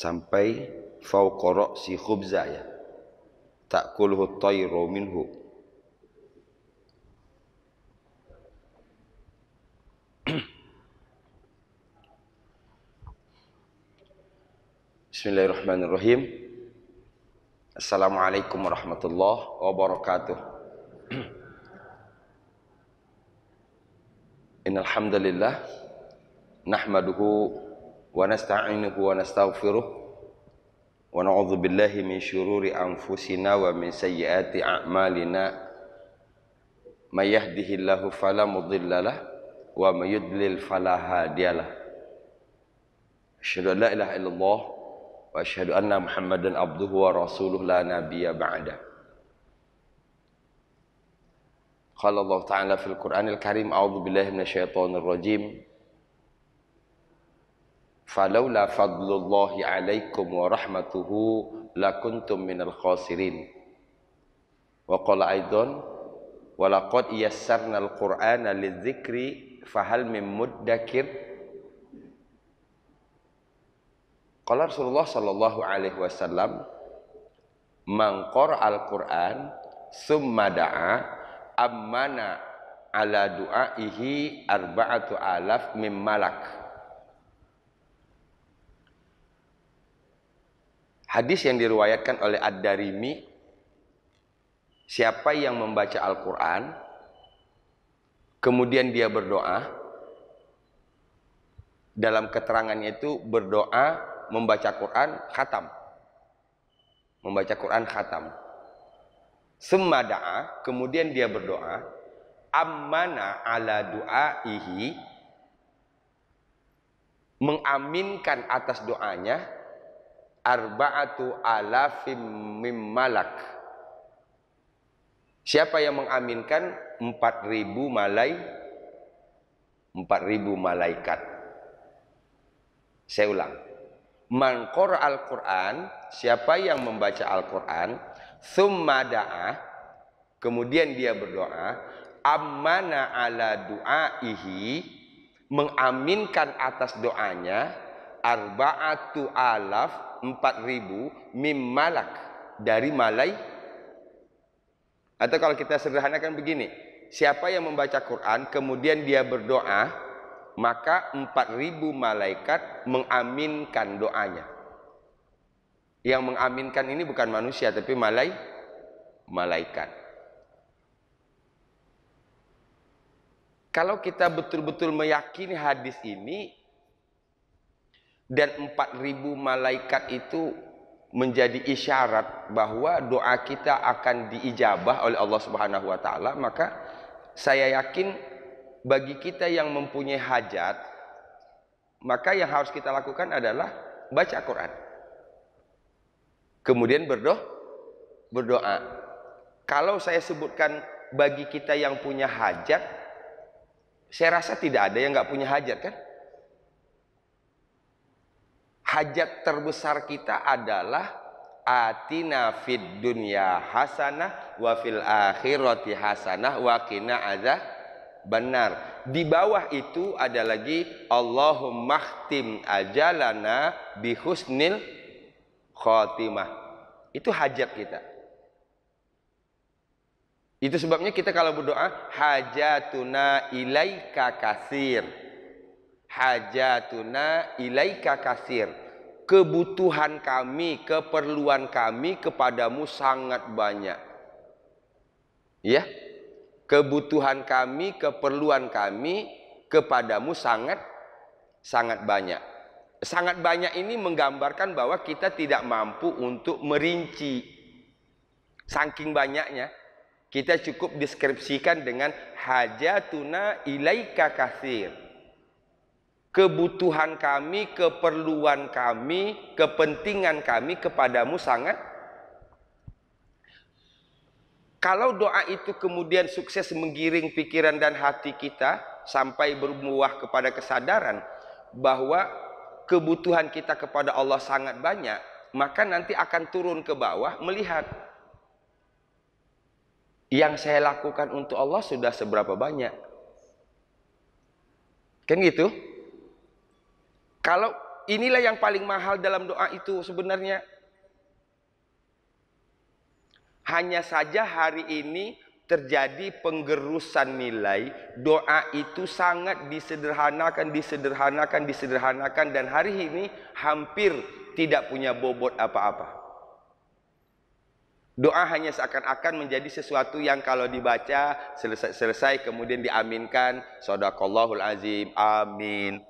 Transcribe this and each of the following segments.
sampai fauqa si khubza ya, ta'kulhu tayru minhu. Bismillahirrahmanirrahim. Assalamualaikum warahmatullahi wabarakatuh. Innal hamdalillah nahmaduhu wa nasta'inuhu wa nastaghfiruh wa na'udzu billahi min syururi anfusina wa min sayyiati a'malina. May yahdihillahu fala mudhillalah wa may yudlil fala hadiyalah. Asyhadu an la ilaha illallah wa asyhadu anna Muhammadan abduhu wa rasuluhu la nabiyya ba'da. Qala Allah Ta'ala fil Qur'anil Karim, a'udzu billahi minasyaitonir rajim. Falaula fadlullahi 'alaikum wa rahmatuhu lakuntum minal khasirin. Wa qala aidan wa laqad yassarnal Qur'ana lidzikri fahal mim muddakir. Qala Rasulullah sallallahu alaihi wasallam, man qara'al Qur'an summa da'a ammana ala du'aihi arba'atu alaf mim malak. Hadis yang diriwayatkan oleh Ad-Darimi, siapa yang membaca Al-Quran kemudian dia berdoa, dalam keterangannya itu berdoa membaca Quran khatam, membaca Quran khatam. Summa da'a, kemudian dia berdoa, ammana ala du'aihi, mengaminkan atas doanya, arba'atu alafim mim malak. Siapa yang mengaminkan? 4.000 malaikat. Saya ulang. Man qara'al Qur'an, siapa yang membaca Al-Qur'an, summa da'a, kemudian dia berdoa, ammana ala du'aihi, mengaminkan atas doanya, arba'atu alaf, 4.000 mim malak, dari atau kalau kita sederhanakan begini, siapa yang membaca Quran kemudian dia berdoa, maka 4.000 malaikat mengaminkan doanya. Yang mengaminkan ini bukan manusia tapi malaikat. Kalau kita betul-betul meyakini hadis ini dan 4.000 malaikat itu menjadi isyarat bahwa doa kita akan diijabah oleh Allah Subhanahu wa taala, maka saya yakin bagi kita yang mempunyai hajat, maka yang harus kita lakukan adalah baca Quran. Kemudian berdoa. Kalau saya sebutkan bagi kita yang punya hajat, saya rasa tidak ada yang nggak punya hajat, kan? Hajat terbesar kita adalah atina fid dunya hasanah wa fil akhirati hasanah wa qina adzabannar. Di bawah itu ada lagi Allahumma khtim ajalana bi husnil khotimah. Itu hajat kita. Itu sebabnya kita kalau berdoa, hajatuna ilaika katsir. Hajatuna ilaika katsir. Kebutuhan kami, keperluan kami kepadamu sangat banyak. Ya? Kebutuhan kami, keperluan kami kepadamu sangat banyak. Sangat banyak ini menggambarkan bahwa kita tidak mampu untuk merinci. Saking banyaknya, kita cukup deskripsikan dengan hajatuna ilaika katsir. Kebutuhan kami, keperluan kami, kepentingan kami kepadamu sangat. Kalau doa itu kemudian sukses menggiring pikiran dan hati kita sampai berbuah kepada kesadaran bahwa kebutuhan kita kepada Allah sangat banyak, maka nanti akan turun ke bawah melihat yang saya lakukan untuk Allah sudah seberapa banyak. Kan gitu? Kalau inilah yang paling mahal dalam doa itu sebenarnya. Hanya saja hari ini terjadi penggerusan nilai, doa itu sangat disederhanakan, dan hari ini hampir tidak punya bobot apa-apa. Doa hanya seakan-akan menjadi sesuatu yang kalau dibaca selesai kemudian diaminkan, shadaqallahul azim, amin.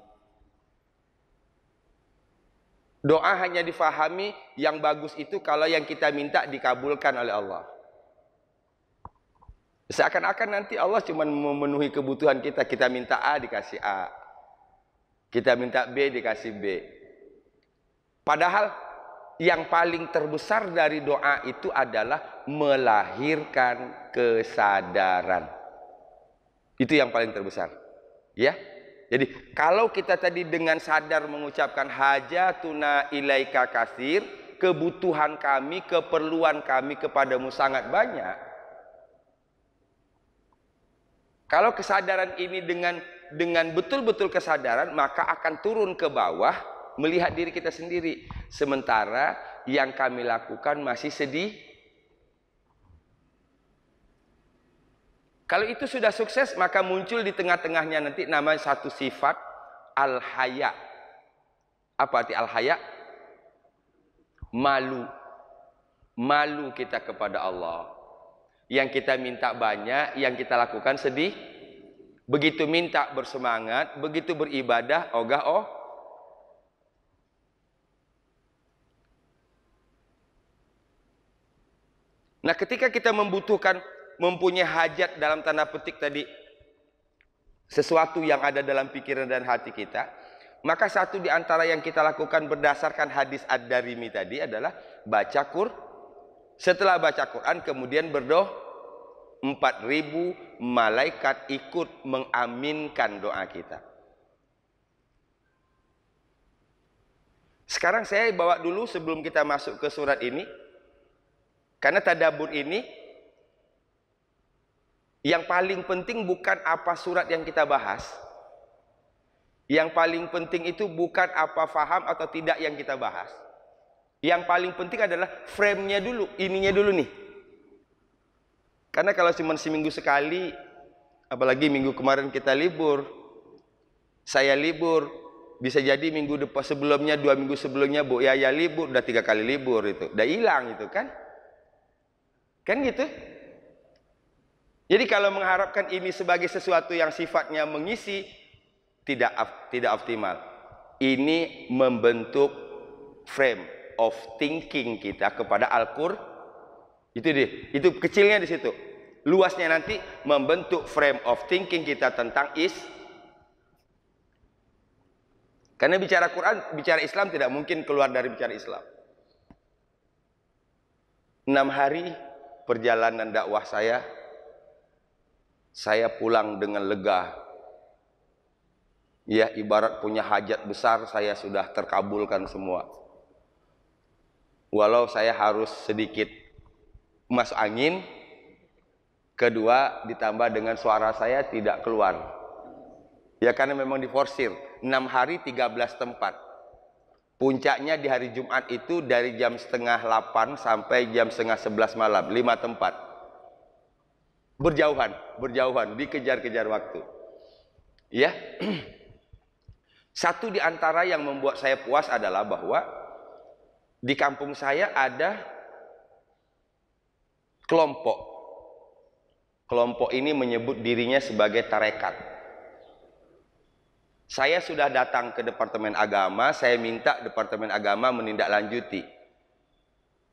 Doa hanya difahami yang bagus itu kalau yang kita minta dikabulkan oleh Allah. Seakan-akan nanti Allah cuma memenuhi kebutuhan kita. Kita minta A dikasih A, kita minta B dikasih B. Padahal yang paling terbesar dari doa itu adalah melahirkan kesadaran. Itu yang paling terbesar. Ya. Jadi kalau kita tadi dengan sadar mengucapkan hajatuna ilaika katsir, kebutuhan kami, keperluan kami kepadamu sangat banyak. Kalau kesadaran ini dengan betul-betul kesadaran, maka akan turun ke bawah melihat diri kita sendiri. Sementara yang kami lakukan masih sedih. Kalau itu sudah sukses, maka muncul di tengah-tengahnya nanti nama satu sifat al-haya. Apa arti al-haya? Malu. Malu kita kepada Allah. Yang kita minta banyak, yang kita lakukan sedih. Begitu minta bersemangat, begitu beribadah, ogah oh. Nah, ketika kita mempunyai hajat dalam tanda petik tadi, sesuatu yang ada dalam pikiran dan hati kita, maka satu di antara yang kita lakukan berdasarkan hadis Ad-Darimi tadi adalah baca Quran. Setelah baca Quran kemudian berdoa, 4.000 malaikat ikut mengaminkan doa kita. Sekarang saya bawa dulu sebelum kita masuk ke surat ini, karena tadabbur ini yang paling penting bukan apa surat yang kita bahas. Yang paling penting itu bukan apa faham atau tidak yang kita bahas. Yang paling penting adalah frame-nya dulu, ininya dulu nih. Karena kalau cuma seminggu sekali, apalagi minggu kemarin kita libur, saya libur, bisa jadi minggu depan sebelumnya, 2 minggu sebelumnya Bu Yaya libur, udah 3 kali libur itu, udah hilang itu kan? Kan gitu? Jadi kalau mengharapkan ini sebagai sesuatu yang sifatnya mengisi, tidak optimal. Ini membentuk frame of thinking kita kepada Al-Qur'an. Itu kecilnya di situ. Luasnya nanti membentuk frame of thinking kita tentang karena bicara Quran, bicara Islam tidak mungkin keluar dari bicara Islam. 6 hari perjalanan dakwah saya pulang dengan lega. Ya, ibarat punya hajat besar saya sudah terkabulkan semua. Walau saya harus sedikit masuk angin, kedua ditambah dengan suara saya tidak keluar. Ya karena memang diforsir. 6 hari 13 tempat. Puncaknya di hari Jumat itu dari jam 7:30 sampai jam 10:30 malam, 5 tempat. Berjauhan, dikejar-kejar waktu. Ya. Satu di antara yang membuat saya puas adalah bahwa di kampung saya ada kelompok. Kelompok ini menyebut dirinya sebagai tarekat. Saya sudah datang ke Departemen Agama, saya minta Departemen Agama menindaklanjuti.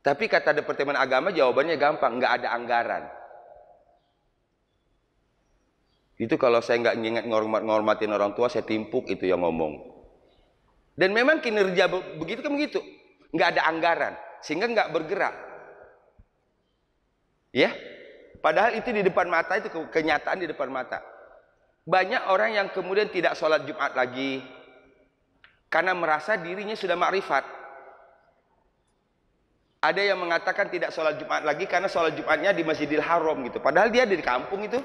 Tapi kata Departemen Agama jawabannya gampang, nggak ada anggaran. Itu kalau saya nggak ingat ngormatin orang tua, saya timpuk itu yang ngomong. Dan memang kinerja begitu kan begitu, nggak ada anggaran, sehingga nggak bergerak. Ya, padahal itu di depan mata, itu kenyataan di depan mata. Banyak orang yang kemudian tidak sholat Jumat lagi karena merasa dirinya sudah makrifat. Ada yang mengatakan tidak sholat Jumat lagi karena sholat Jumatnya di Masjidil Haram gitu. Padahal dia di kampung itu.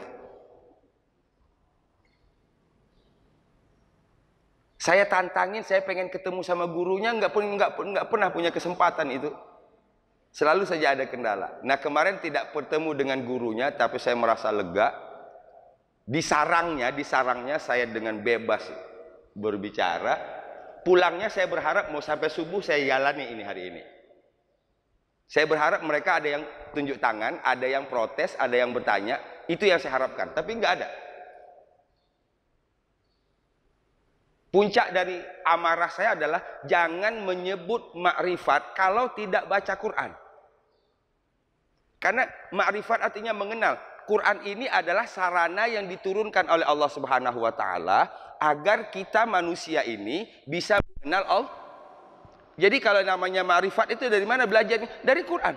Saya tantangin, saya pengen ketemu sama gurunya, nggak pernah punya kesempatan itu. Selalu saja ada kendala. Nah kemarin tidak bertemu dengan gurunya, tapi saya merasa lega. Di sarangnya saya dengan bebas berbicara. Pulangnya saya berharap mau sampai subuh saya jalani ini hari ini. Saya berharap mereka ada yang tunjuk tangan, ada yang protes, ada yang bertanya. Itu yang saya harapkan, tapi nggak ada. Puncak dari amarah saya adalah jangan menyebut makrifat kalau tidak baca Quran. Karena makrifat artinya mengenal. Quran ini adalah sarana yang diturunkan oleh Allah Subhanahu wa taala agar kita manusia ini bisa mengenal Allah. Jadi kalau namanya makrifat itu dari mana belajarnya? Dari Quran.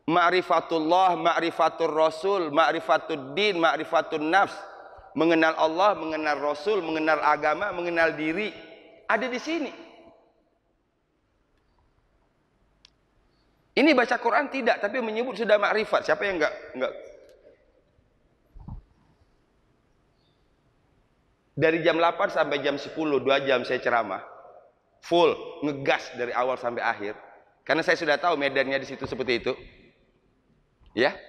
Ma'rifatullah, ma'rifatul rasul, ma'rifatud din, ma'rifatun nafs. Mengenal Allah, mengenal Rasul, mengenal agama, mengenal diri. Ada di sini. Ini baca Quran tidak, tapi menyebut sudah makrifat. Siapa yang enggak? Dari jam 8 sampai jam 10, 2 jam saya ceramah. Full, ngegas dari awal sampai akhir. Karena saya sudah tahu medannya di situ seperti itu. Ya.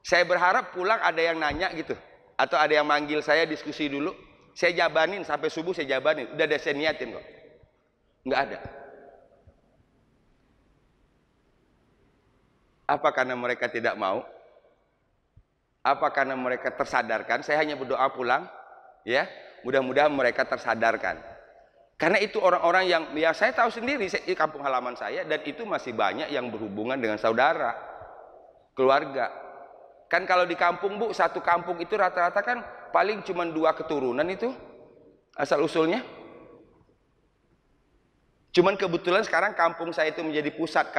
Saya berharap pulang ada yang nanya gitu. Atau ada yang manggil saya diskusi dulu, saya jabanin sampai subuh, saya jabanin, udah ada saya niatin kok. Nggak ada. Apa karena mereka tidak mau? Apa karena mereka tersadarkan? Saya hanya berdoa pulang, ya. Mudah-mudahan mereka tersadarkan. Karena itu orang-orang yang saya tahu sendiri di kampung halaman saya, dan itu masih banyak yang berhubungan dengan saudara, keluarga. Kan kalau di kampung Bu, satu kampung itu rata-rata kan paling cuma 2 keturunan itu asal usulnya. Cuman kebetulan sekarang kampung saya itu menjadi pusat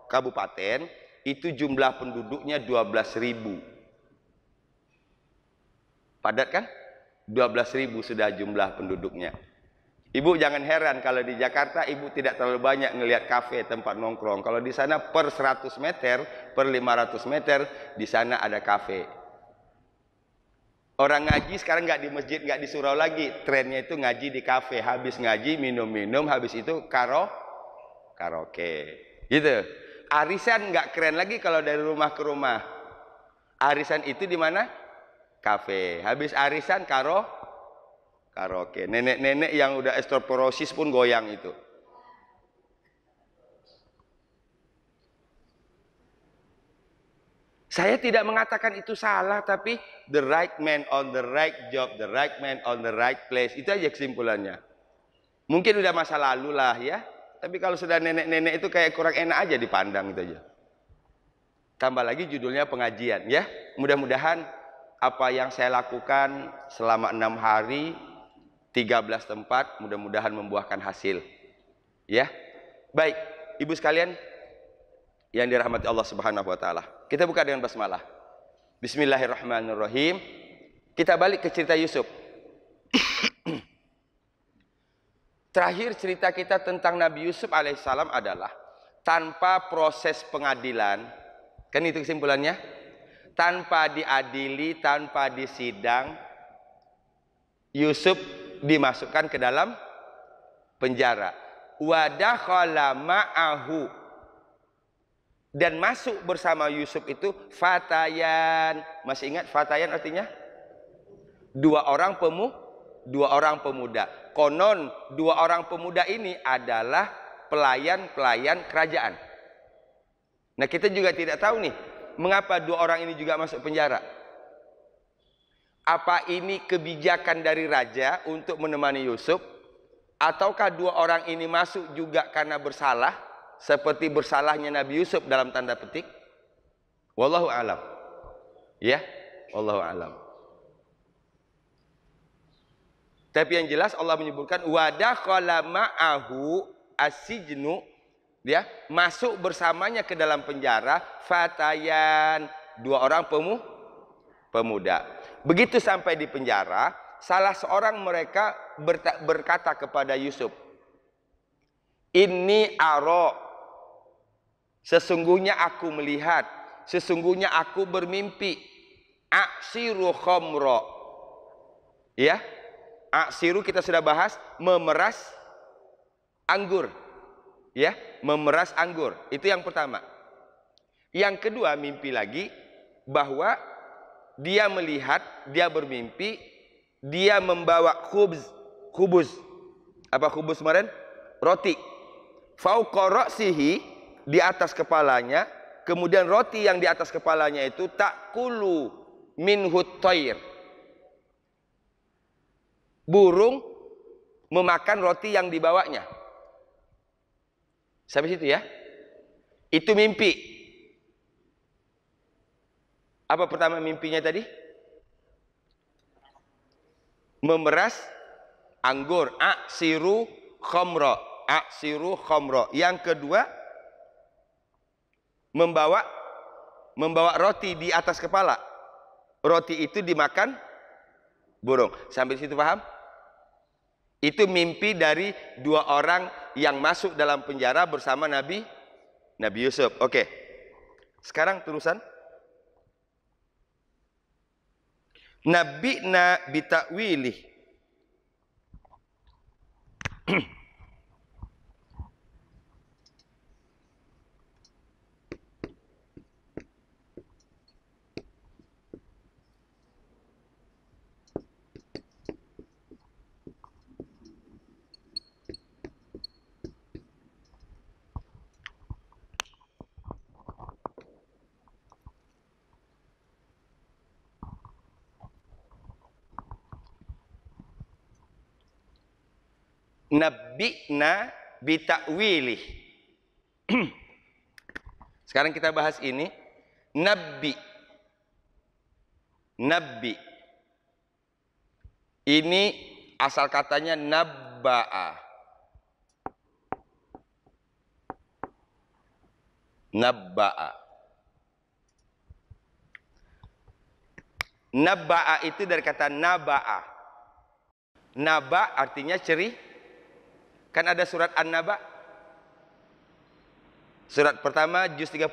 kabupaten, itu jumlah penduduknya 12.000. Padat kan? 12.000 sudah jumlah penduduknya. Ibu jangan heran kalau di Jakarta ibu tidak terlalu banyak ngelihat kafe, tempat nongkrong. Kalau di sana per 100 meter, per 500 meter, di sana ada kafe. Orang ngaji sekarang nggak di masjid, nggak di surau lagi. Trennya itu ngaji di kafe. Habis ngaji, minum-minum, habis itu karaoke. Gitu. Arisan nggak keren lagi kalau dari rumah ke rumah. Arisan itu di mana? Kafe. Habis arisan karaoke. Nenek-nenek yang udah osteoporosis pun goyang itu. Saya tidak mengatakan itu salah, tapi the right man on the right job, the right man on the right place. Itu aja kesimpulannya. Mungkin udah masa lalu lah ya. Tapi kalau sudah nenek-nenek itu kayak kurang enak aja dipandang itu aja. Tambah lagi judulnya pengajian ya. Mudah-mudahan apa yang saya lakukan selama 6 hari 13 tempat mudah-mudahan membuahkan hasil. Ya. Baik, Ibu sekalian yang dirahmati Allah Subhanahu wa taala. Kita buka dengan basmalah. Bismillahirrahmanirrahim. Kita balik ke cerita Yusuf. Terakhir cerita kita tentang Nabi Yusuf alaihissalam adalah tanpa proses pengadilan. Kan itu kesimpulannya? Tanpa diadili, tanpa disidang, Yusuf dimasukkan ke dalam penjara. Wadakhala ma'ahu, dan masuk bersama Yusuf itu fatayan. Masih ingat fatayan artinya? 2 orang pemuda. Konon 2 orang pemuda ini adalah pelayan-pelayan kerajaan. Nah kita juga tidak tahu nih, mengapa 2 orang ini juga masuk penjara. Apa ini kebijakan dari raja untuk menemani Yusuf? Ataukah 2 orang ini masuk juga karena bersalah, seperti bersalahnya Nabi Yusuf dalam tanda petik? Wallahu a'lam. Ya, wallahu a'lam. Tapi yang jelas Allah menyebutkan wadakhala ma'ahu as-sijnu, dia masuk bersamanya ke dalam penjara fatayan, 2 orang pemuda. Begitu sampai di penjara, salah seorang mereka berkata kepada Yusuf, "Inni aro, sesungguhnya aku melihat, sesungguhnya aku bermimpi, aksiru khamra." Ya, Aksiru kita sudah bahas, memeras anggur. Ya, memeras anggur. Itu yang pertama. Yang kedua, mimpi lagi bahwa dia melihat, dia bermimpi, dia membawa khubuz. Apa khubuz kemarin? Roti. Fauqa ra'sihi, di atas kepalanya, kemudian roti yang di atas kepalanya itu ta'kulu minhu thair. Burung memakan roti yang dibawanya. Sampai situ ya. Itu mimpi. Apa pertama mimpinya tadi? Memeras anggur. Aksiru khamra. Aksiru khamra. Yang kedua, membawa roti di atas kepala. Roti itu dimakan burung. Sampai situ paham? Itu mimpi dari dua orang yang masuk dalam penjara bersama Nabi Yusuf. Oke. Sekarang terusan. Nabi'na bita'wilih. Nabi'na bita'wilih. Sekarang kita bahas ini. Nabi. Ini asal katanya nabba'a. Nabba'a itu dari kata naba'a. Naba artinya ceri. Kan ada surat An-Naba. Surat pertama juz 30.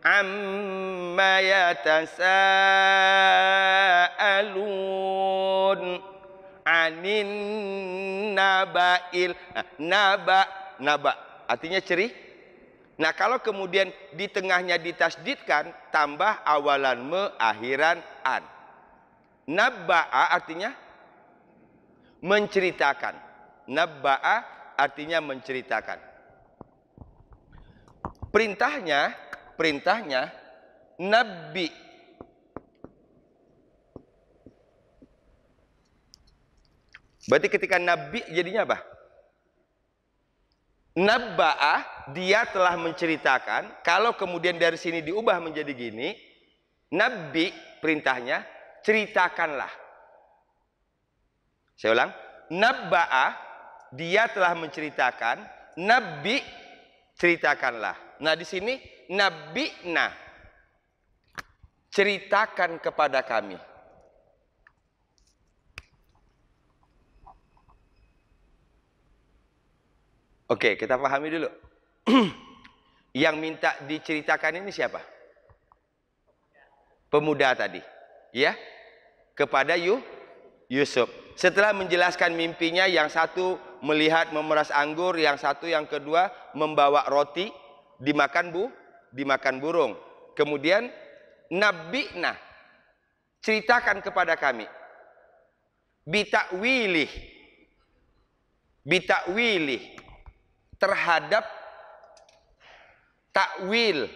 Amma yatasaalun anin naba'il. Naba artinya ceri. Nah, kalau kemudian di tengahnya ditasdidkan, tambah awalan me, akhiran an. Nabba'a artinya menceritakan. Nabba'a artinya menceritakan. Perintahnya nabi. Berarti ketika nabi jadinya apa? Nabba'a, dia telah menceritakan. Kalau kemudian dari sini diubah menjadi gini, nabi perintahnya ceritakanlah. Saya ulang, nabba'a, dia telah menceritakan, nabi ceritakanlah. Nah, di sini nabi'na, ceritakan kepada kami. Oke, kita pahami dulu. Yang minta diceritakan ini siapa? Pemuda tadi, ya, kepada Yusuf. Setelah menjelaskan mimpinya, yang satu melihat memeras anggur, yang satu, yang kedua membawa roti dimakan burung. Kemudian nabi'na, ceritakan kepada kami. Bita'wilih, terhadap takwilnya.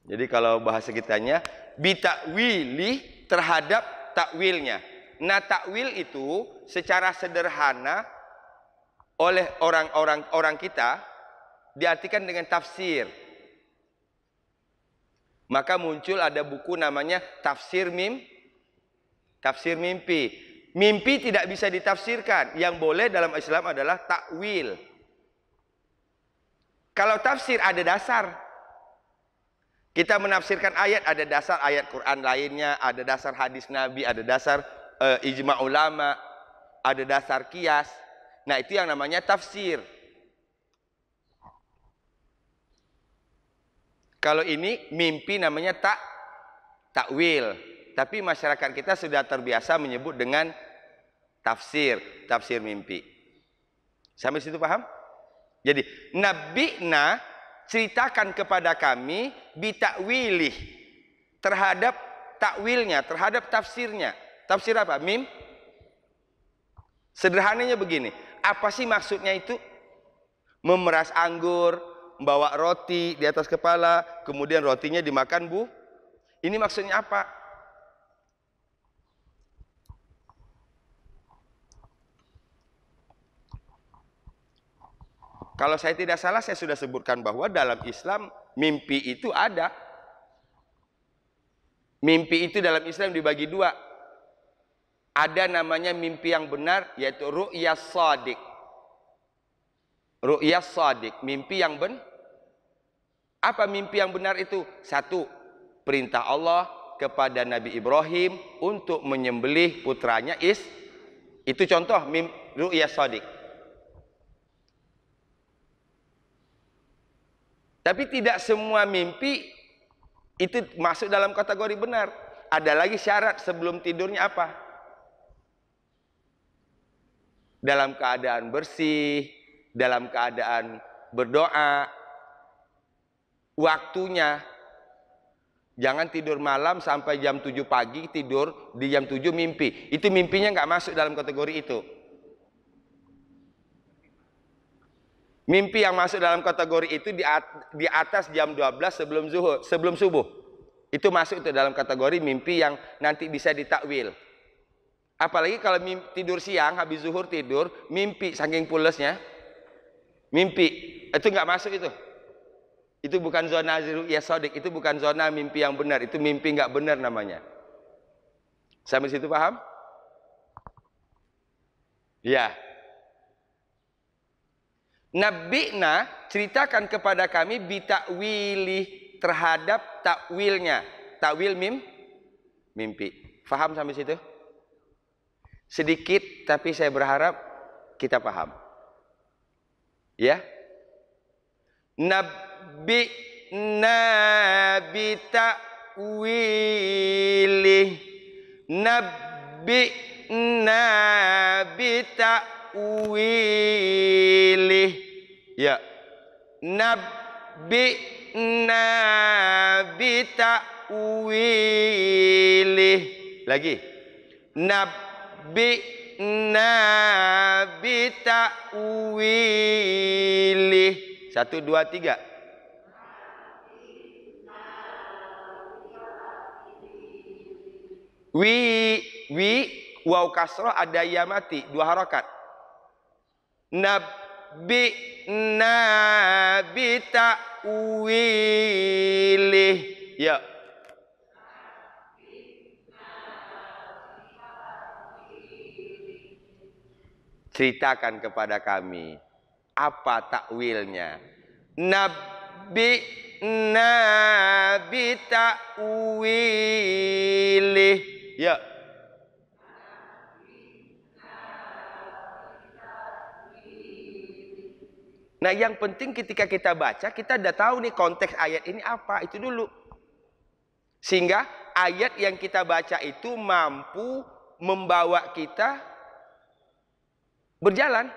Jadi kalau bahasa kitanya bita'wilih, terhadap takwilnya. Nah, takwil itu secara sederhana oleh orang kita diartikan dengan tafsir. Maka muncul ada buku namanya tafsir mimpi. Mimpi tidak bisa ditafsirkan. Yang boleh dalam Islam adalah takwil. Kalau tafsir ada dasar. Kita menafsirkan ayat, ada dasar ayat Quran lainnya, ada dasar hadis Nabi, ada dasar ijma ulama, ada dasar kias. Nah, itu yang namanya tafsir. Kalau ini mimpi namanya takwil. tapi masyarakat kita sudah terbiasa menyebut dengan tafsir mimpi. Sampai situ paham? Jadi, nabi'na, ceritakan kepada kami bitakwilih, terhadap takwilnya, terhadap tafsirnya. Tafsir apa? Sederhananya begini, apa sih maksudnya itu? Memeras anggur, membawa roti di atas kepala, kemudian rotinya dimakan, Bu. Ini maksudnya apa? Kalau saya tidak salah, saya sudah sebutkan bahwa dalam Islam mimpi itu ada. Mimpi itu dalam Islam dibagi dua. Ada namanya mimpi yang benar, yaitu ru'yas shadiq. Ru'yas shadiq, mimpi yang benar. Apa mimpi yang benar itu? Satu, perintah Allah kepada Nabi Ibrahim untuk menyembelih putranya itu contoh ru'yas shadiq. Tapi tidak semua mimpi itu masuk dalam kategori benar. Ada lagi syarat sebelum tidurnya apa? Dalam keadaan bersih, dalam keadaan berdoa, waktunya. Jangan tidur malam sampai jam 7 pagi, tidur di jam 7 mimpi. Itu mimpinya nggak masuk dalam kategori itu. Mimpi yang masuk dalam kategori itu di atas jam 12 sebelum subuh. Itu masuk itu dalam kategori mimpi yang nanti bisa ditakwil. Apalagi kalau tidur siang, habis zuhur tidur, mimpi saking pulesnya. Mimpi, itu nggak masuk itu. Itu bukan zona ru'yas shadiq, itu bukan zona mimpi yang benar, itu mimpi nggak benar namanya. Sampai situ paham? Ya. Nabi'na, ceritakan kepada kami bitakwili, terhadap takwilnya. Takwil mimpi. Faham sampai situ? Sedikit, tapi saya berharap kita paham. Ya. Nabi'na bitakwili. Nabi'na bitakwili. Ya, nabi'na bitakwili. Lagi, nabi'na bitakwili. 1, 2, 3. Waw kasroh ada ya mati, 2 harakat. Nabi'na bitakwili. Ya. Ceritakan kepada kami apa takwilnya. Nabi'na bitakwili. Ya. Nah, yang penting ketika kita baca, kita udah tahu nih konteks ayat ini apa, itu dulu. Sehingga ayat yang kita baca itu mampu membawa kita berjalan.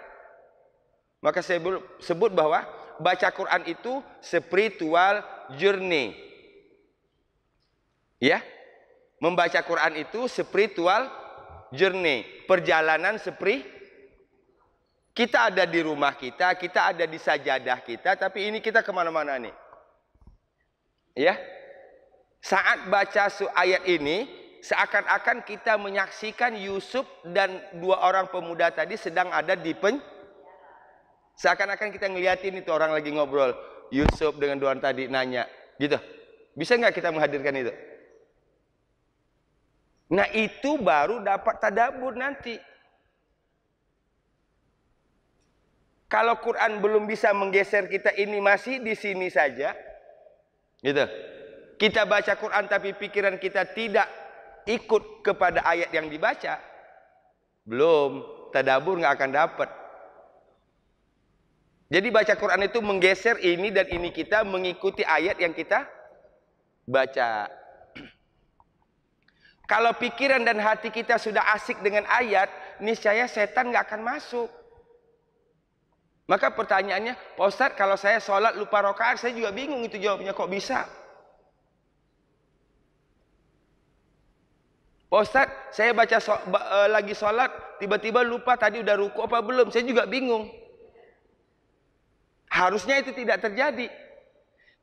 Maka saya sebut bahwa baca Quran itu spiritual journey. Ya. Membaca Quran itu spiritual journey, perjalanan kita ada di rumah kita ada di sajadah kita, tapi ini kita kemana-mana nih. Ya. Saat baca ayat ini, seakan-akan kita menyaksikan Yusuf dan 2 orang pemuda tadi sedang ada di seakan-akan kita ngeliatin itu orang lagi ngobrol. Yusuf dengan 2 orang tadi nanya, gitu. Bisa nggak kita menghadirkan itu? Nah, itu baru dapat tadabbur nanti. Kalau Quran belum bisa menggeser kita, ini masih di sini saja, gitu. Kita baca Quran tapi pikiran kita tidak ikut kepada ayat yang dibaca, belum, tadabbur nggak akan dapat. Jadi baca Quran itu menggeser ini dan ini kita mengikuti ayat yang kita baca. Kalau pikiran dan hati kita sudah asik dengan ayat, niscaya setan nggak akan masuk. Maka pertanyaannya, Pak Ustadz, kalau saya sholat lupa rakaat, saya juga bingung itu jawabnya, kok bisa? Pak Ustadz, saya lagi sholat, tiba-tiba lupa tadi udah ruku apa belum, saya juga bingung. Harusnya itu tidak terjadi.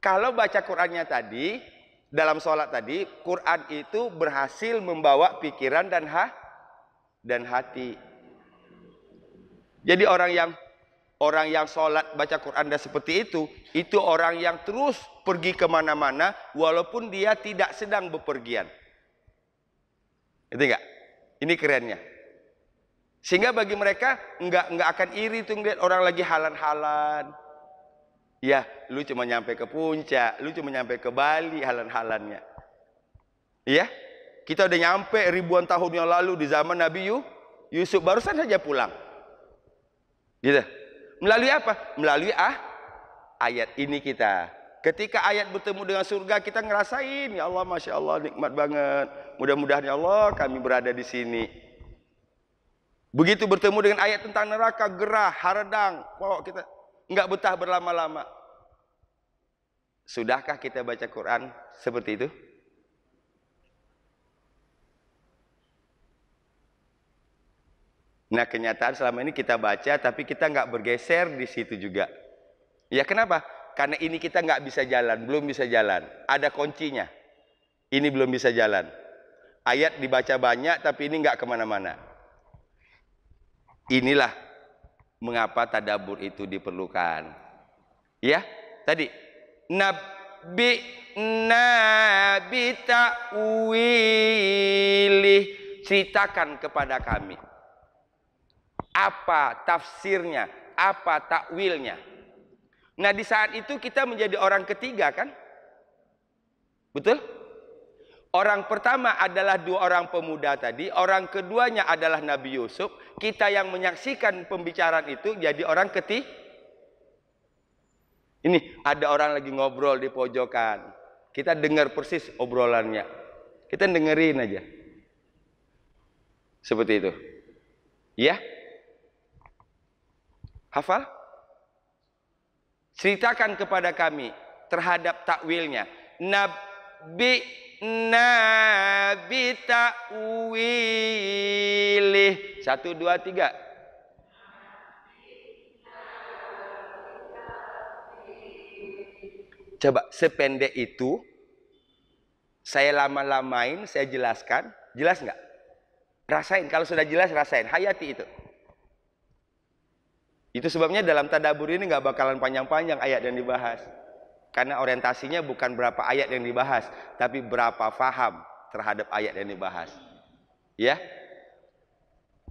Kalau baca Qur'annya tadi, dalam sholat tadi, Qur'an itu berhasil membawa pikiran dan hati. Jadi orang yang sholat baca Quran dan seperti itu orang yang terus pergi kemana-mana walaupun dia tidak sedang bepergian. Itu enggak? Ini kerennya. Sehingga bagi mereka enggak akan iri tuh ngeliat orang lagi halan-halan. Ya, lu cuma nyampe ke puncak, lu cuma nyampe ke Bali halan-halannya. Iya? Kita udah nyampe ribuan tahun yang lalu di zaman Nabi Yusuf, barusan saja pulang. Gitu. Melalui apa? Melalui ayat ini kita. Ketika ayat bertemu dengan surga, kita ngerasain, ya Allah, Masya Allah, nikmat banget. Mudah-mudahan ya Allah kami berada di sini. Begitu bertemu dengan ayat tentang neraka, gerah, haradang, kok kita nggak betah berlama-lama. Sudahkah kita baca Quran seperti itu? Nah, kenyataan selama ini kita baca, tapi kita nggak bergeser di situ juga. Ya kenapa? Karena ini kita nggak bisa jalan, belum bisa jalan. Ada kuncinya. Ini belum bisa jalan. Ayat dibaca banyak, tapi ini nggak kemana-mana. Inilah mengapa tadabbur itu diperlukan. Ya, tadi Nabi ta'wilih, ceritakan kepada kami apa tafsirnya, apa takwilnya. Nah, di saat itu kita menjadi orang ketiga kan? Betul? Orang pertama adalah dua orang pemuda tadi, orang keduanya adalah Nabi Yusuf. Kita yang menyaksikan pembicaraan itu jadi orang ketiga. Ini ada orang lagi ngobrol di pojokan. Kita dengar persis obrolannya. Kita dengerin aja. Seperti itu. Ya? Hafal? Ceritakan kepada kami terhadap takwilnya. Nabi ta'wilih. 1, 2, 3. Coba sependek itu saya lama-lamain, saya jelaskan. Jelas nggak? Rasain, kalau sudah jelas rasain, hayati itu. Itu sebabnya dalam tadabbur ini nggak bakalan panjang-panjang ayat yang dibahas. Karena orientasinya bukan berapa ayat yang dibahas, tapi berapa faham terhadap ayat yang dibahas. Ya?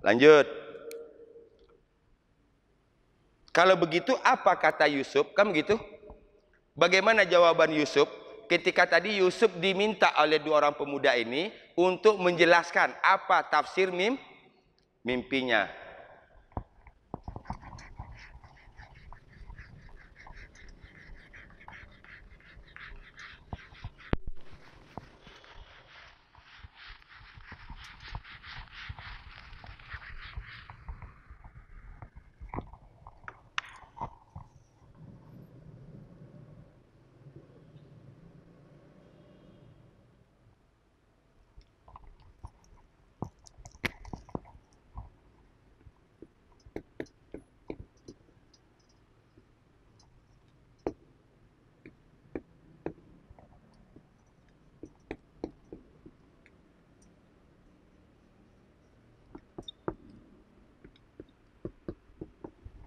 Lanjut. Kalau begitu apa kata Yusuf? Kan begitu? Bagaimana jawaban Yusuf ketika tadi Yusuf diminta oleh dua orang pemuda ini untuk menjelaskan apa tafsir mimpinya?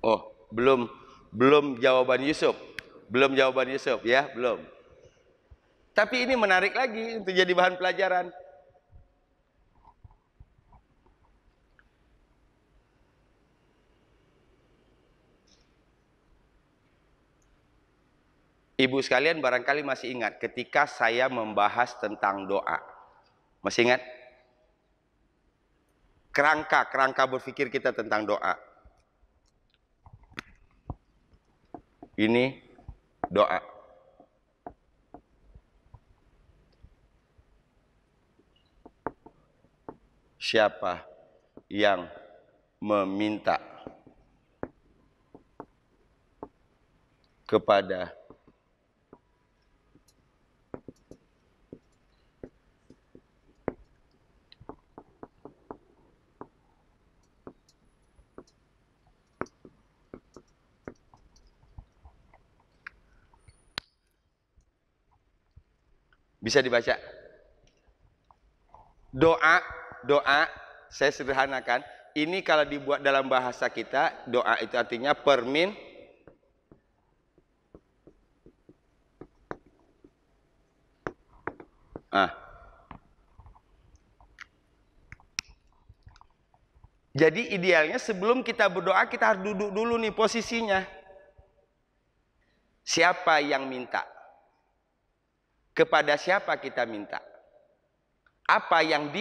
Oh, belum jawaban Yusuf. Belum jawaban Yusuf ya, belum. Tapi ini menarik lagi untuk jadi bahan pelajaran. Ibu sekalian barangkali masih ingat ketika saya membahas tentang doa. Masih ingat? Kerangka berpikir kita tentang doa. Ini doa. siapa yang meminta kepada bisa dibaca doa saya sederhanakan ini kalau dibuat dalam bahasa kita doa itu artinya jadi idealnya sebelum kita berdoa kita harus duduk dulu nih posisinya. Siapa yang minta? Kepada siapa kita minta? Apa yang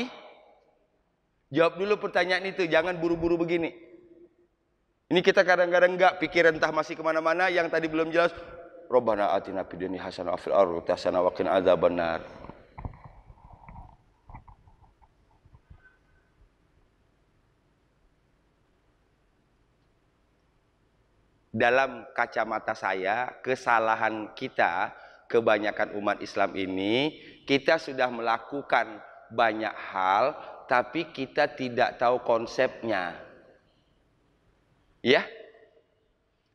jawab dulu pertanyaan itu, jangan buru-buru begini. Ini kita kadang-kadang enggak pikiran entah masih kemana-mana yang tadi belum jelas. Rabbana atina fid dunya hasanah wa fil akhirati hasanah wa qina adzabannar. Dalam kacamata saya, kesalahan kita, kebanyakan umat Islam ini, kita sudah melakukan banyak hal, tapi kita tidak tahu konsepnya. Ya?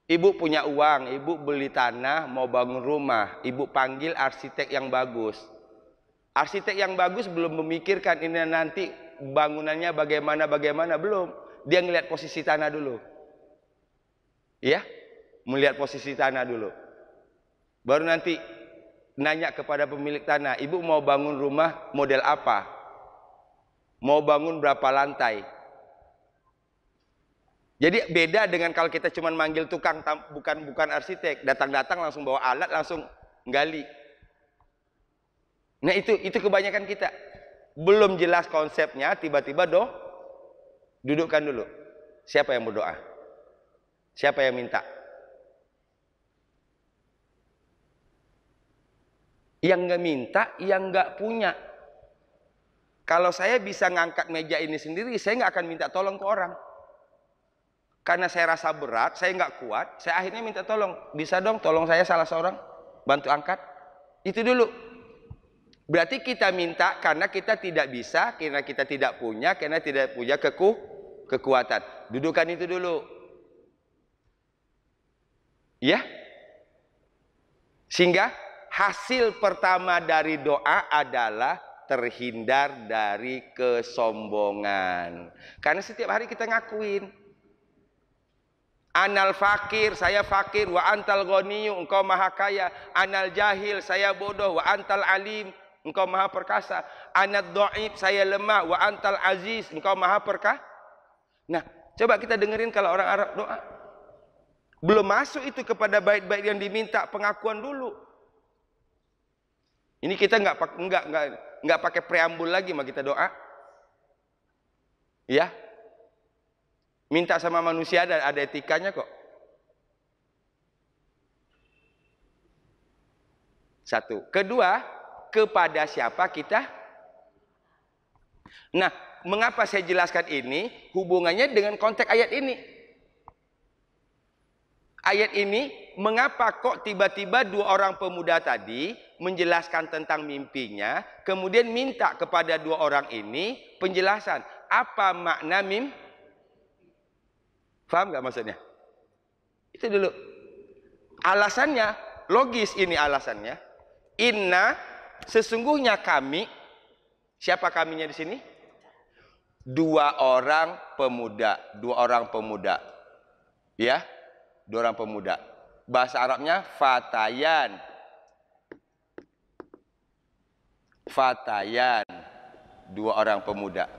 Ibu punya uang, ibu beli tanah, mau bangun rumah, ibu panggil arsitek yang bagus. Arsitek yang bagus belum memikirkan ini nanti bangunannya bagaimana, belum. Dia ngelihat posisi tanah dulu. Ya, melihat posisi tanah dulu. Baru nanti nanya kepada pemilik tanah, ibu mau bangun rumah model apa? Mau bangun berapa lantai? Jadi beda dengan kalau kita cuma manggil tukang, bukan arsitek, datang-datang langsung bawa alat langsung gali. Nah itu kebanyakan kita. Belum jelas konsepnya, tiba-tiba dudukkan dulu. Siapa yang berdoa? Siapa yang minta? Yang nggak minta, yang nggak punya. Kalau saya bisa ngangkat meja ini sendiri, saya nggak akan minta tolong ke orang. Karena saya rasa berat, saya nggak kuat, saya akhirnya minta tolong. Bisa dong, tolong saya salah seorang, bantu angkat. Itu dulu. Berarti kita minta karena kita tidak bisa, karena kita tidak punya, karena tidak punya kekuatan. Dudukan itu dulu. Ya, sehingga hasil pertama dari doa adalah terhindar dari kesombongan. Karena setiap hari kita ngakuin, anal fakir, saya fakir, wa antal ghaniyu, engkau maha kaya. Anal jahil, saya bodoh, wa antal alim, engkau maha perkasa. Anad dhaif, saya lemah, wa antal aziz, engkau maha perkasa. Nah, coba kita dengerin kalau orang Arab doa. Belum masuk itu kepada bait-bait yang diminta, pengakuan dulu. Ini kita nggak pakai preambul lagi mah kita doa. Ya. Minta sama manusia ada etikanya kok. Satu. Kedua, kepada siapa kita? Nah, mengapa saya jelaskan ini? Hubungannya dengan konteks ayat ini. Ayat ini, mengapa kok tiba-tiba dua orang pemuda tadi menjelaskan tentang mimpinya, kemudian minta kepada dua orang ini penjelasan. Apa makna Faham nggak maksudnya? Itu dulu. Alasannya, logis ini alasannya. Inna, sesungguhnya kami, siapa kaminya di sini? Dua orang pemuda. Ya. Dua orang pemuda. Bahasa Arabnya fatayan. Dua orang pemuda.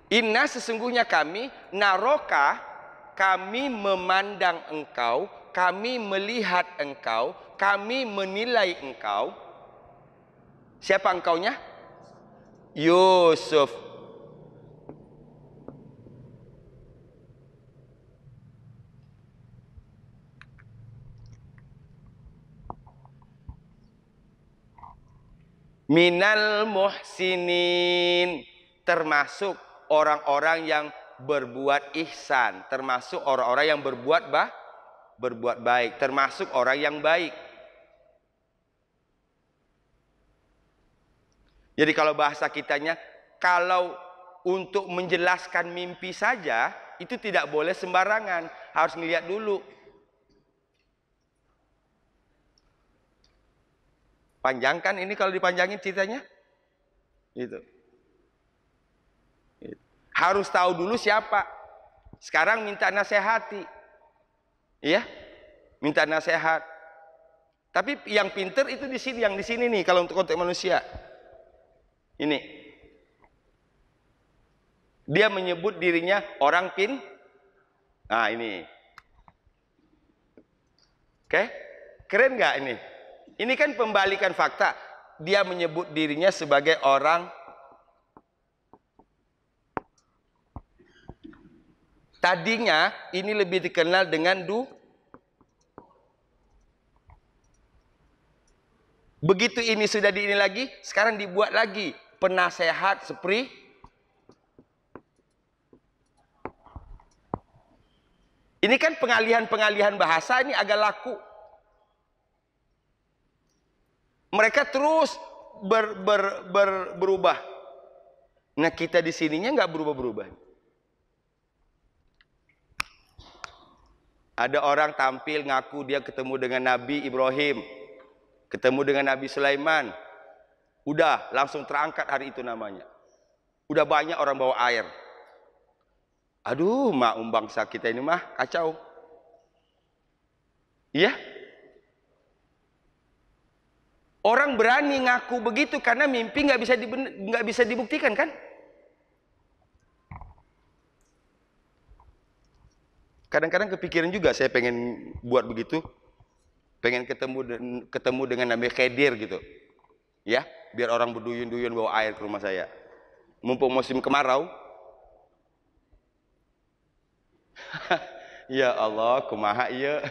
Inna sesungguhnya kami, naroka, kami memandang engkau, kami melihat engkau, kami menilai engkau. Siapa engkaunya? Yusuf. minal muhsinin, termasuk orang-orang yang berbuat ihsan, termasuk orang-orang yang berbuat baik, termasuk orang yang baik. Jadi kalau bahasa kitanya, kalau untuk menjelaskan mimpi saja itu tidak boleh sembarangan, harus melihat dulu. Panjangkan ini kalau dipanjangin ceritanya. Gitu. Harus tahu dulu siapa. Sekarang minta nasihati. Iya? Minta nasihat. Tapi yang pinter itu di sini, yang di sini nih kalau untuk konteks manusia. Ini. Dia menyebut dirinya orang Nah, ini. Oke? Keren nggak ini? Ini kan pembalikan fakta. Dia menyebut dirinya sebagai orang. Tadinya ini lebih dikenal dengan Begitu ini sudah ini lagi, sekarang dibuat lagi penasehat Ini kan pengalihan bahasa ini agak laku. Mereka terus berubah. Nah, kita di sininya nggak berubah-berubah. Ada orang tampil ngaku dia ketemu dengan Nabi Ibrahim, ketemu dengan Nabi Sulaiman. Udah langsung terangkat hari itu namanya. Udah banyak orang bawa air. Aduh, bangsa kita ini mah kacau. Iya? Orang berani ngaku begitu karena mimpi nggak bisa dibuktikan kan? Kadang-kadang kepikiran juga saya pengen buat begitu, pengen ketemu dengan Nabi Khidir gitu, ya, biar orang berduyun-duyun bawa air ke rumah saya. Mumpung musim kemarau. Ya Allah, kumaha iya.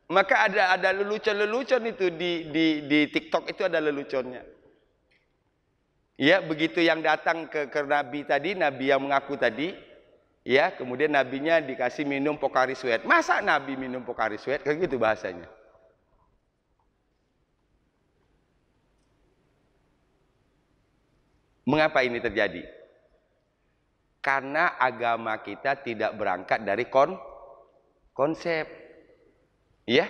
Maka ada lelucon-lelucon itu di TikTok itu ada leluconnya. Ya, begitu yang datang ke Nabi tadi, Nabi yang mengaku tadi, ya, kemudian nabinya dikasih minum Pocari Sweat. Masa Nabi minum Pocari Sweat? Kayak gitu bahasanya. Mengapa ini terjadi? Karena agama kita tidak berangkat dari konsep. Iya,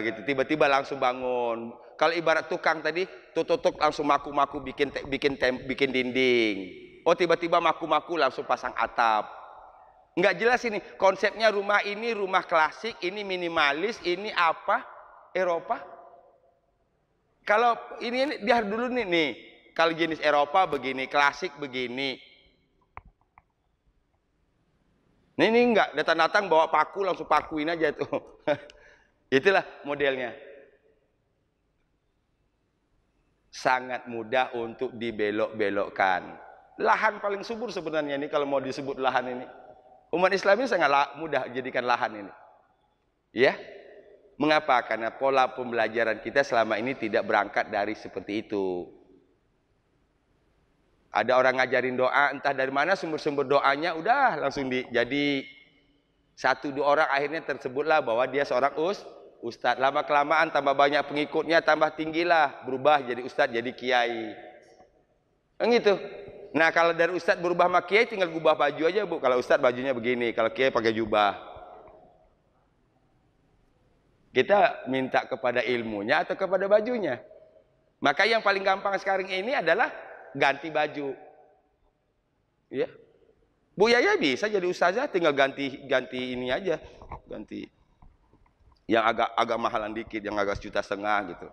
gitu tiba-tiba langsung bangun. Kalau ibarat tukang tadi, tutuk langsung maku-maku bikin dinding. Oh, tiba-tiba maku-maku langsung pasang atap. Nggak jelas ini konsepnya. Rumah ini rumah klasik, ini minimalis, ini apa? Eropa. Kalau ini biar dulu nih. Kalau jenis Eropa begini, klasik begini. Nah, ini enggak, datang-datang bawa paku langsung pakuin aja tuh. Itulah modelnya. Sangat mudah untuk dibelok-belokkan. Lahan paling subur sebenarnya ini kalau mau disebut lahan ini. Umat Islam ini sangat mudah jadikan lahan ini. Ya? Mengapa? Karena pola pembelajaran kita selama ini tidak berangkat dari seperti itu. Ada orang ngajarin doa, entah dari mana sumber-sumber doanya, udah langsung jadi 1-2 orang akhirnya tersebutlah bahwa dia seorang ustadz. Lama-kelamaan tambah banyak pengikutnya, tambah tinggilah, berubah jadi ustadz, jadi kiai. Gitu. Nah, kalau dari ustadz berubah sama kiai tinggal gubah baju aja, Bu. Kalau ustadz bajunya begini, kalau kiai pakai jubah. Kita minta kepada ilmunya atau kepada bajunya. Maka yang paling gampang sekarang ini adalah ganti baju. Ya. Bu Yaya bisa jadi ustazah, tinggal ganti ini aja. Ganti yang agak mahalan dikit, yang agak 1,5 juta gitu.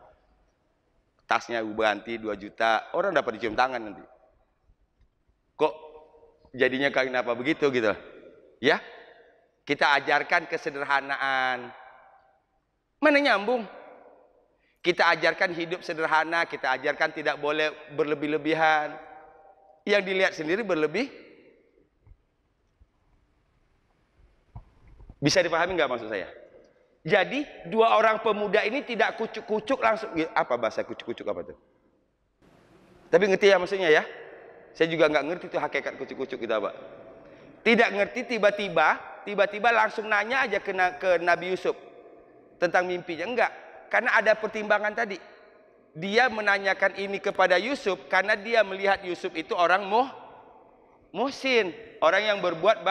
Tasnya ganti 2 juta, orang dapat dicium tangan nanti. Kok jadinya kenapa begitu gitu? Ya. Kita ajarkan kesederhanaan. Mana nyambung? Kita ajarkan hidup sederhana, kita ajarkan tidak boleh berlebih-lebihan. Yang dilihat sendiri berlebih. Bisa dipahami nggak maksud saya? Jadi dua orang pemuda ini tidak kucuk-kucuk langsung. Apa bahasa kucuk-kucuk apa tuh? Tapi ngerti ya maksudnya ya? Saya juga nggak ngerti tuh hakikat kucuk-kucuk itu apa. Tidak ngerti, tiba-tiba langsung nanya aja ke Nabi Yusuf tentang mimpinya. Enggak, karena ada pertimbangan tadi. Dia menanyakan ini kepada Yusuf karena dia melihat Yusuf itu orang muhsin, orang yang berbuat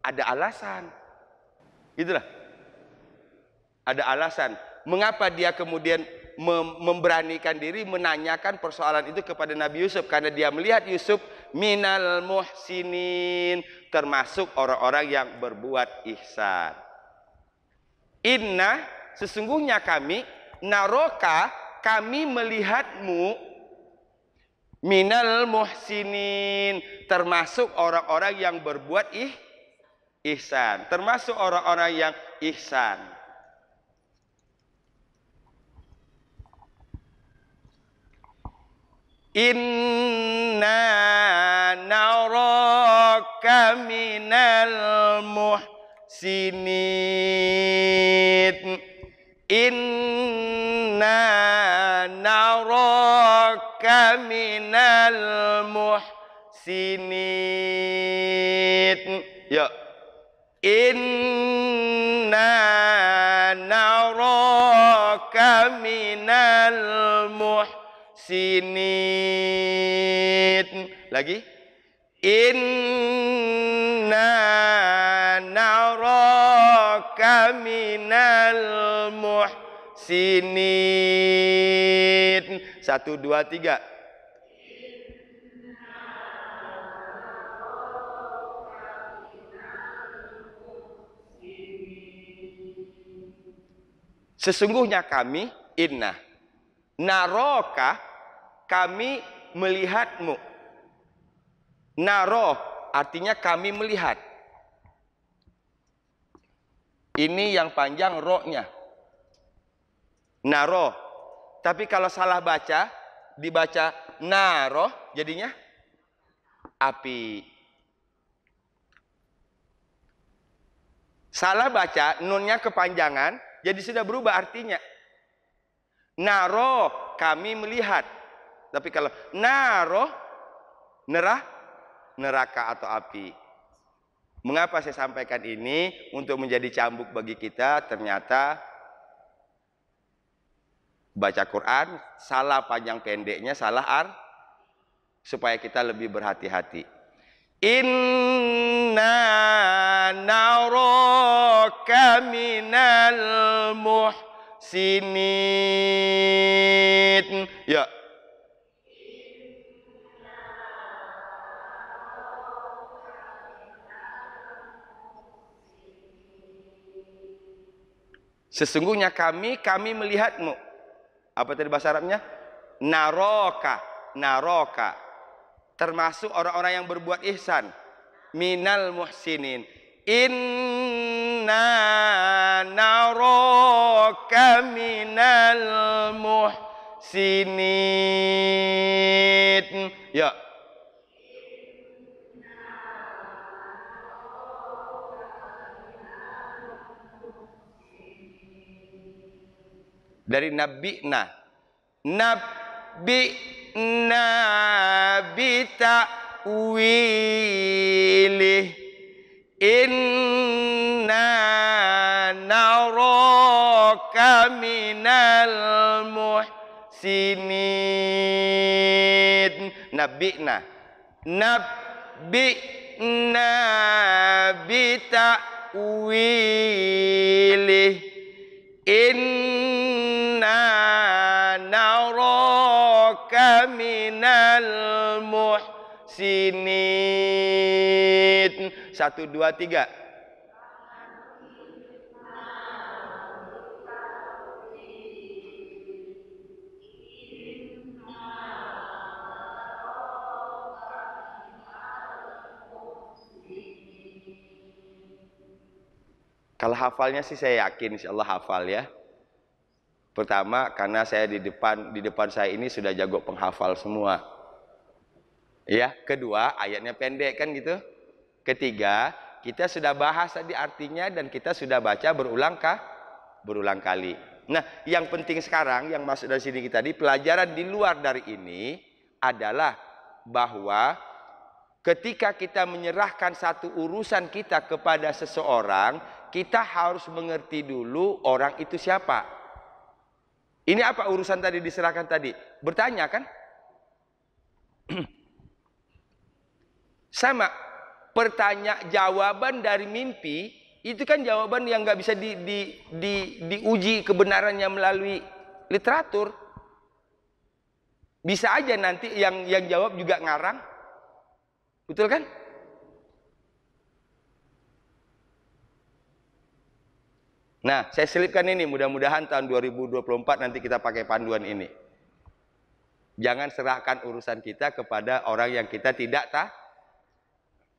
ada alasan. Gitulah. Ada alasan. Mengapa dia kemudian memberanikan diri menanyakan persoalan itu kepada Nabi Yusuf? Karena dia melihat Yusuf minal muhsinin, termasuk orang-orang yang berbuat ihsan. Inna, sesungguhnya kami, naroka, kami melihatmu, minal muhsinin, termasuk orang-orang yang berbuat ihsan, termasuk orang-orang yang ihsan. Inna naraka minal muhsinin. Inna naraka minal muhsinin. Ya. Inna naraka minal muhsinin. Lagi. Inna naraka minal muhsinin. 1, 2, 3. Sesungguhnya kami, inna naroka, kami melihatmu. Naroh artinya kami melihat. Ini yang panjang rohnya. Naroh. Tapi kalau salah baca, dibaca naroh, jadinya api. Salah baca, nunnya kepanjangan, jadi sudah berubah artinya. Naroh, kami melihat. Tapi kalau naroh, neraka atau api. Mengapa saya sampaikan ini? Untuk menjadi cambuk bagi kita. Ternyata baca Quran, salah panjang pendeknya, salah supaya kita lebih berhati-hati. Inna naraka minal muhsinin. Ya. Sesungguhnya kami melihatmu. Apa tadi bahasa Arabnya? Naroka. Termasuk orang-orang yang berbuat ihsan. Minal muhsinin. Inna naroka minal muhsinin. Ya. Dari nabi'na bita'wilih inna naraka minal muhsinin. Nabi'na bita'wilih inna naraka minal muhsinin. 1, 2, 3. Kalau hafalnya sih saya yakin insya Allah hafal ya. Pertama karena saya di depan saya ini sudah jago penghafal semua. Ya, kedua ayatnya pendek kan gitu. Ketiga, kita sudah bahas tadi artinya dan kita sudah baca berulang kali. Nah, yang penting sekarang yang masuk dari sini kita tadi, pelajaran di luar dari ini adalah bahwa ketika kita menyerahkan satu urusan kita kepada seseorang, kita harus mengerti dulu orang itu siapa. Ini apa urusan tadi diserahkan tadi? Bertanya kan? Sama, jawaban dari mimpi itu kan jawaban yang nggak bisa diuji kebenarannya melalui literatur. Bisa aja nanti yang jawab juga ngarang, betul kan? Nah, saya selipkan ini, mudah-mudahan tahun 2024 nanti kita pakai panduan ini. Jangan serahkan urusan kita kepada orang yang kita tidak tahu.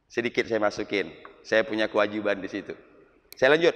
Sedikit saya masukin, saya punya kewajiban di situ. Saya lanjut.